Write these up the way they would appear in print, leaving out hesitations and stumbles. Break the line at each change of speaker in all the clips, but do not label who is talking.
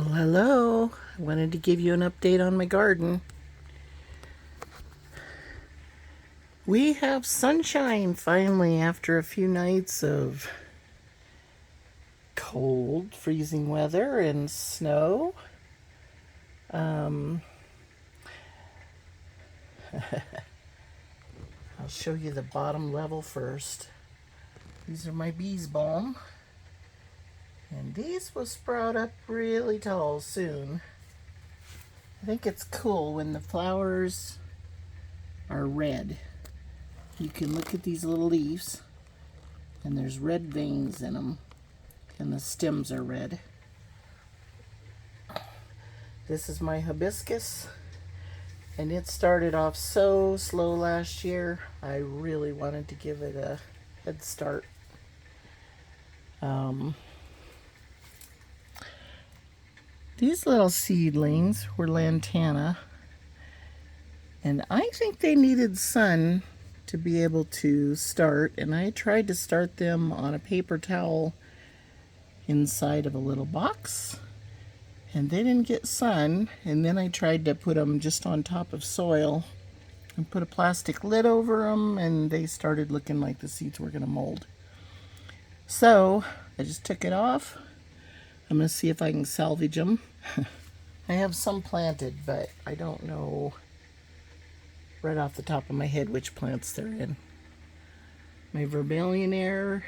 Well, hello. I wanted to give you an update on my garden. We have sunshine finally after a few nights of cold, freezing weather and snow. I'll show you the bottom level first. These are my bees balm. And these will sprout up really tall soon. I think it's cool when the flowers are red. You can look at these little leaves, and there's red veins in them, and the stems are red. This is my hibiscus, and it started off so slow last year. I really wanted to give it a head start. These little seedlings were Lantana, and I think they needed sun to be able to start, and I tried to start them on a paper towel inside of a little box, and they didn't get sun. And then I tried to put them just on top of soil and put a plastic lid over them, and they started looking like the seeds were going to mold. So I just took it off. I'm going to see if I can salvage them. I have some planted, but I don't know right off the top of my head which plants they're in. My vermilionaire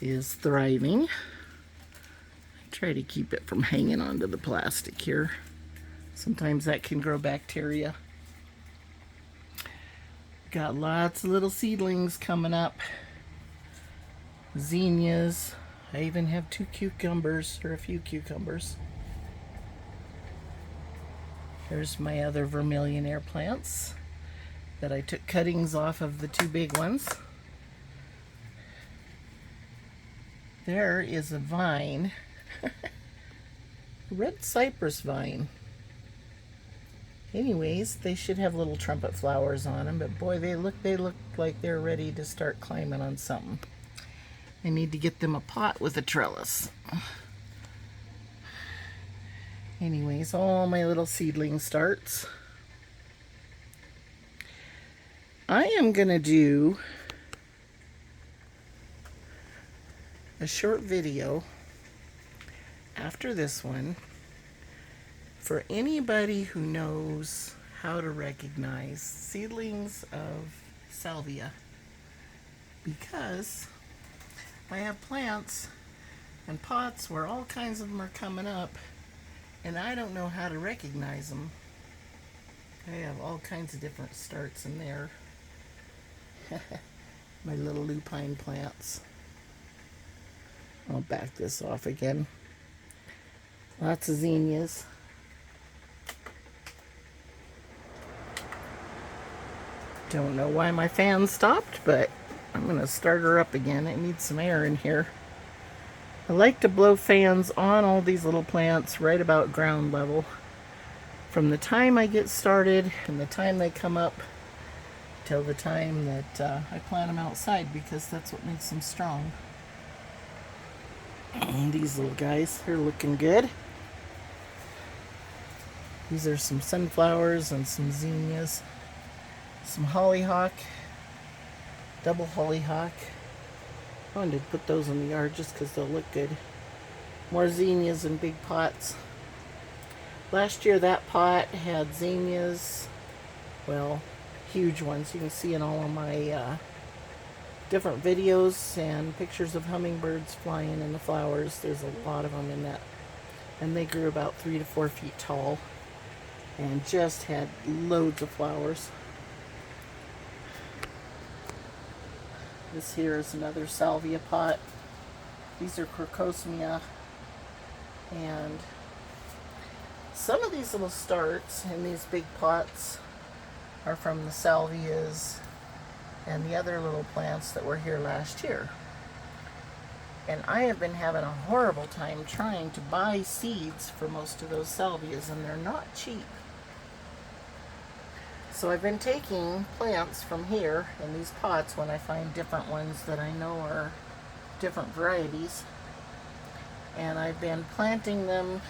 is thriving. I try to keep it from hanging onto the plastic here. Sometimes that can grow bacteria. Got lots of little seedlings coming up. Zinnias. I even have a few cucumbers. Here's my other vermilionaire plants that I took cuttings off of the two big ones. There is a vine, a red cypress vine. Anyways, they should have little trumpet flowers on them, but boy, they look like they're ready to start climbing on something. I need to get them a pot with a trellis. Anyways, all my little seedling starts. I am going to do a short video after this one for anybody who knows how to recognize seedlings of Salvia, because I have plants and pots where all kinds of them are coming up, and I don't know how to recognize them. I have all kinds of different starts in there. My little lupine plants. I'll back this off again. Lots of zinnias. Don't know why my fan stopped, but I'm going to start her up again. It needs some air in here. I like to blow fans on all these little plants right about ground level. From the time I get started and the time they come up till the time that I plant them outside, because that's what makes them strong. And these little guys, they're looking good. These are some sunflowers and some zinnias. Some hollyhock, double hollyhock. I wanted to put those in the yard just because they'll look good. More zinnias in big pots. Last year that pot had zinnias, well, huge ones. You can see in all of my different videos and pictures of hummingbirds flying in the flowers. There's a lot of them in that. And they grew about 3 to 4 feet tall and just had loads of flowers. This here is another salvia pot. These are crocosmia, and some of these little starts in these big pots are from the salvias and the other little plants that were here last year. And I have been having a horrible time trying to buy seeds for most of those salvias, and they're not cheap. So I've been taking plants from here in these pots when I find different ones that I know are different varieties, and I've been planting them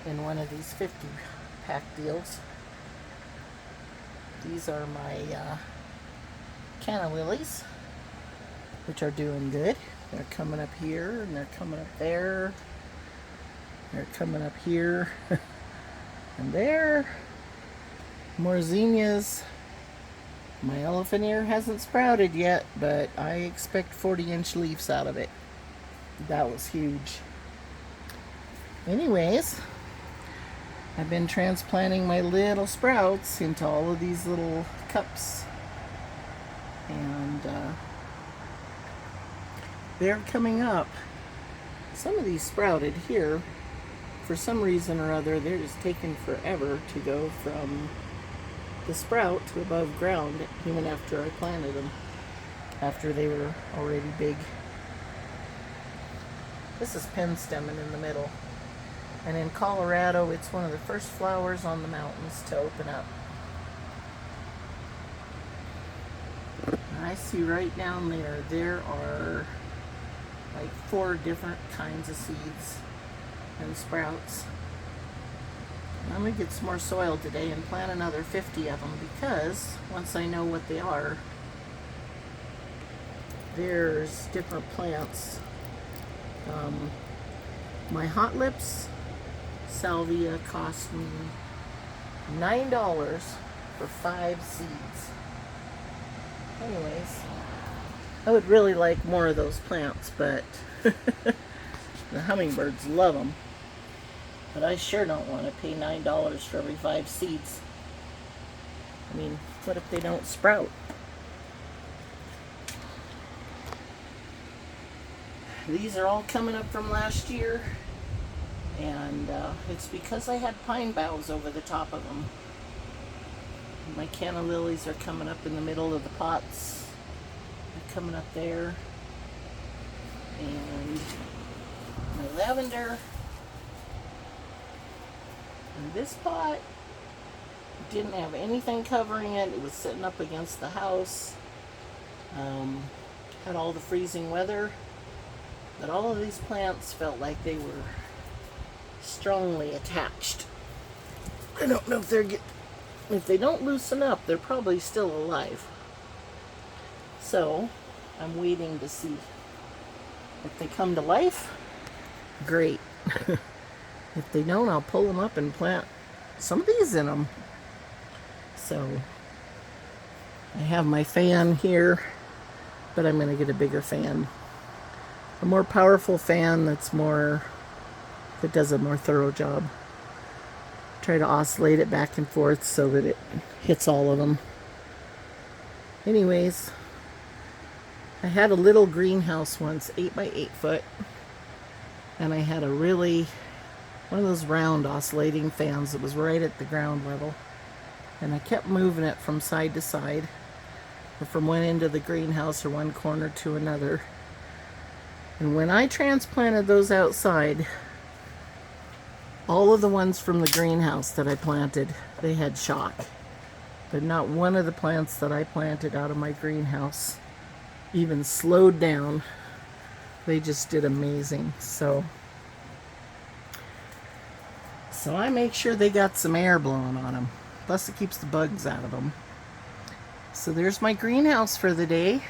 in one of these 50-pack deals. These are my canna lilies, which are doing good. They're coming up here, and they're coming up there. They're coming up here and there. More zinnias. My elephant ear hasn't sprouted yet, but I expect 40-inch leaves out of it. That was huge. Anyways, I've been transplanting my little sprouts into all of these little cups. And they're coming up. Some of these sprouted here. For some reason or other, they're just taking forever to go from the sprout to above ground, even after I planted them, after they were already big. This is Penstemon in the middle. And in Colorado, it's one of the first flowers on the mountains to open up. I see right down there, there are like 4 different kinds of seeds and sprouts. I'm going to get some more soil today and plant another 50 of them, because once I know what they are, there's different plants. My hot lips Salvia cost me $9 for 5 seeds. Anyways, I would really like more of those plants, but the hummingbirds love them. But I sure don't want to pay $9 for every 5 seeds. I mean, what if they don't sprout? These are all coming up from last year, and it's because I had pine boughs over the top of them. My canna lilies are coming up in the middle of the pots. They're coming up there. And my lavender. And this pot didn't have anything covering it. It was sitting up against the house. Had all the freezing weather. But all of these plants felt like they were strongly attached. I don't know if if they don't loosen up, they're probably still alive. So I'm waiting to see if they come to life. Great. If they don't, I'll pull them up and plant some of these in them. So I have my fan here, but I'm going to get a bigger fan. A more powerful fan that does a more thorough job. Try to oscillate it back and forth so that it hits all of them. Anyways, I had a little greenhouse once, 8 by 8 foot, and I had one of those round oscillating fans that was right at the ground level, and I kept moving it from side to side, or from one end of the greenhouse or one corner to another. And when I transplanted those outside, all of the ones from the greenhouse that I planted, they had shock. But not one of the plants that I planted out of my greenhouse even slowed down. They just did amazing. So I make sure they got some air blowing on them. Plus it keeps the bugs out of them. So there's my greenhouse for the day.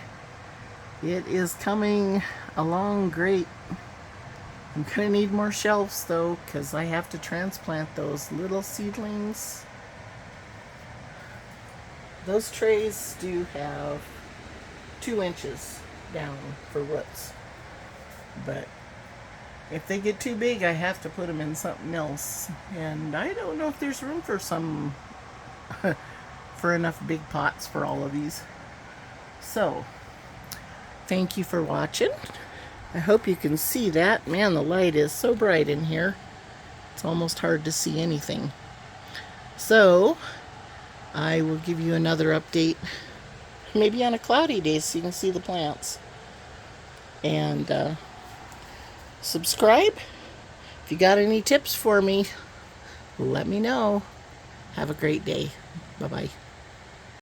It is coming along great. I'm going to need more shelves though, because I have to transplant those little seedlings. Those trays do have 2 inches down for roots. But if they get too big, I have to put them in something else. And I don't know if there's room for for enough big pots for all of these. So, thank you for watching. I hope you can see that. Man, the light is so bright in here. It's almost hard to see anything. So, I will give you another update. Maybe on a cloudy day so you can see the plants. And subscribe. If you got any tips for me, let me know. Have a great day. Bye-bye.